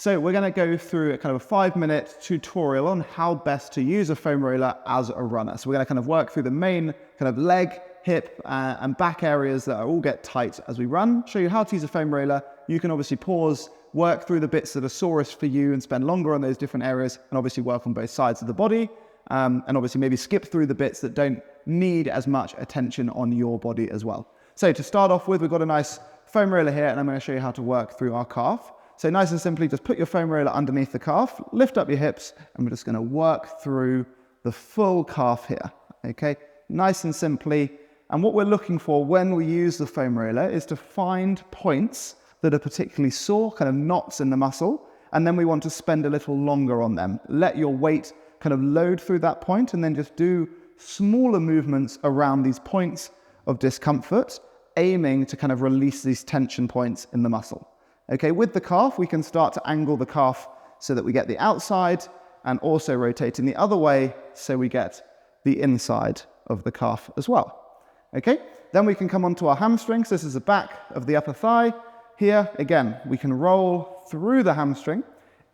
So we're going to go through a kind of a 5-minute tutorial on how best to use a foam roller as a runner. So we're going to kind of work through the main kind of leg, hip and back areas that all get tight as we run, show you how to use a foam roller. You can obviously pause, work through the bits that are sorest for you and spend longer on those different areas, and obviously work on both sides of the body, and obviously maybe skip through the bits that don't need as much attention on your body as well. So to start off with, we've got a nice foam roller here, and I'm going to show you how to work through our calf. So nice and simply, just put your foam roller underneath the calf, lift up your hips, and we're just going to work through the full calf here, okay? Nice and simply. And what we're looking for when we use the foam roller is to find points that are particularly sore, kind of knots in the muscle, and then we want to spend a little longer on them. Let your weight kind of load through that point, and then just do smaller movements around these points of discomfort, aiming to kind of release these tension points in the muscle. Okay, with the calf, we can start to angle the calf so that we get the outside, and also rotating the other way so we get the inside of the calf as well. Okay, then we can come onto our hamstrings. This is the back of the upper thigh. Here, again, we can roll through the hamstring.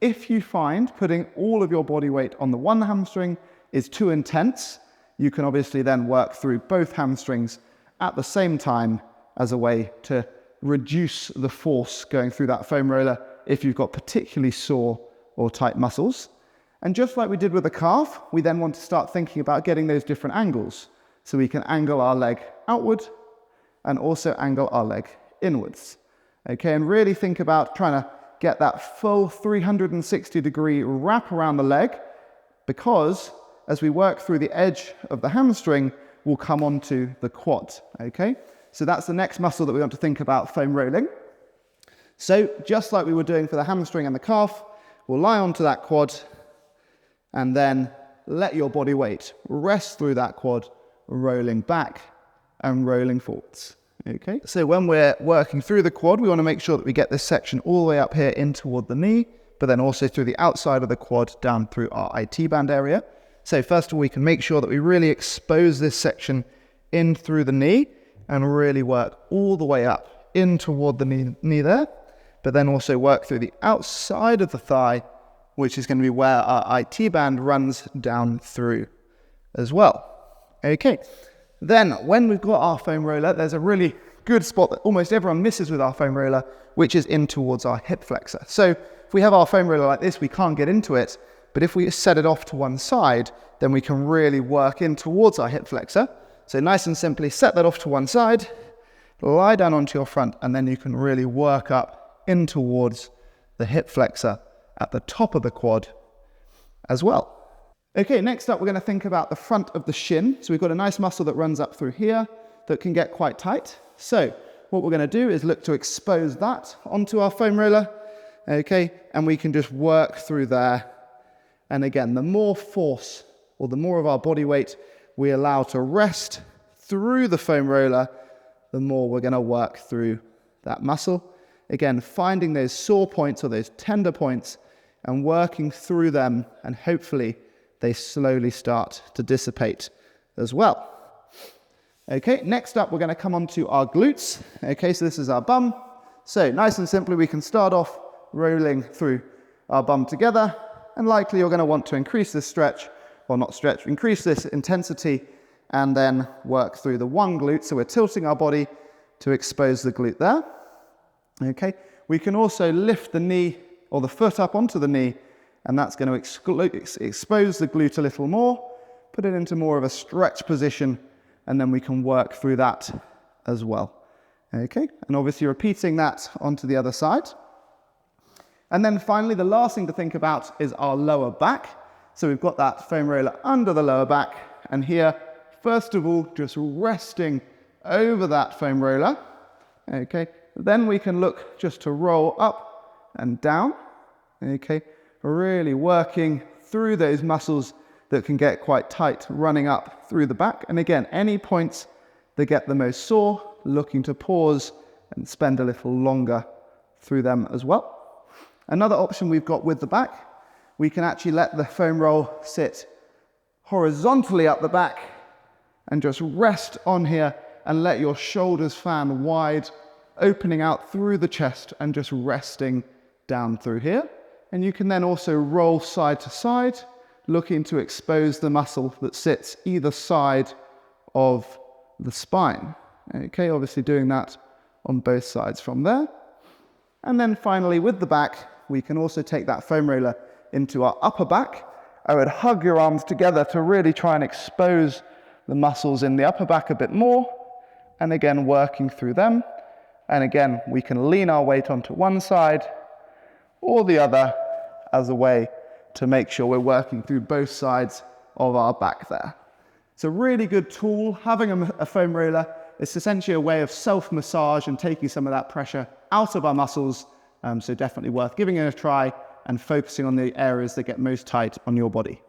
If you find putting all of your body weight on the one hamstring is too intense, you can obviously then work through both hamstrings at the same time as a way to reduce the force going through that foam roller if you've got particularly sore or tight muscles. And just like we did with the calf, we then want to start thinking about getting those different angles. So we can angle our leg outward and also angle our leg inwards. Okay, and really think about trying to get that full 360-degree wrap around the leg, because as we work through the edge of the hamstring, we'll come onto the quad, okay? So that's the next muscle that we want to think about foam rolling. So just like we were doing for the hamstring and the calf, we'll lie onto that quad and then let your body weight rest through that quad, rolling back and rolling forwards. Okay, so when we're working through the quad, we want to make sure that we get this section all the way up here in toward the knee, but then also through the outside of the quad down through our IT band area. So first of all, we can make sure that we really expose this section in through the knee and really work all the way up in toward the knee there, but then also work through the outside of the thigh, which is going to be where our IT band runs down through as well. Okay, then when we've got our foam roller, there's a really good spot that almost everyone misses with our foam roller, which is in towards our hip flexor. So if we have our foam roller like this, we can't get into it, but if we set it off to one side, then we can really work in towards our hip flexor. So nice and simply set that off to one side, lie down onto your front, and then you can really work up in towards the hip flexor at the top of the quad as well. Okay, next up we're going to think about the front of the shin. So we've got a nice muscle that runs up through here that can get quite tight. So what we're going to do is look to expose that onto our foam roller. Okay, and we can just work through there. And again, the more force or the more of our body weight we allow to rest through the foam roller, the more we're going to work through that muscle. Again, finding those sore points or those tender points and working through them, and hopefully they slowly start to dissipate as well. Okay, next up we're going to come on to our glutes. Okay, so this is our bum. So nice and simply we can start off rolling through our bum together, and likely you're going to want to increase this stretch, or not stretch, increase this intensity, and then work through the one glute. So we're tilting our body to expose the glute there. Okay, we can also lift the knee or the foot up onto the knee, and that's going to expose the glute a little more, put it into more of a stretch position, and then we can work through that as well. Okay, and obviously repeating that onto the other side. And then finally, the last thing to think about is our lower back. So we've got that foam roller under the lower back, and here, first of all, just resting over that foam roller. Okay, then we can look just to roll up and down. Okay, really working through those muscles that can get quite tight, running up through the back. And again, any points that get the most sore, looking to pause and spend a little longer through them as well. Another option we've got with the back, we can actually let the foam roll sit horizontally up the back and just rest on here and let your shoulders fan wide, opening out through the chest and just resting down through here. And you can then also roll side to side, looking to expose the muscle that sits either side of the spine. Okay, obviously doing that on both sides from there. And then finally with the back, we can also take that foam roller into our upper back. I would hug your arms together to really try and expose the muscles in the upper back a bit more. And again, working through them. And again, we can lean our weight onto one side or the other as a way to make sure we're working through both sides of our back there. It's a really good tool. Having a foam roller, it's essentially a way of self-massage and taking some of that pressure out of our muscles. So definitely worth giving it a try and focusing on the areas that get most tight on your body.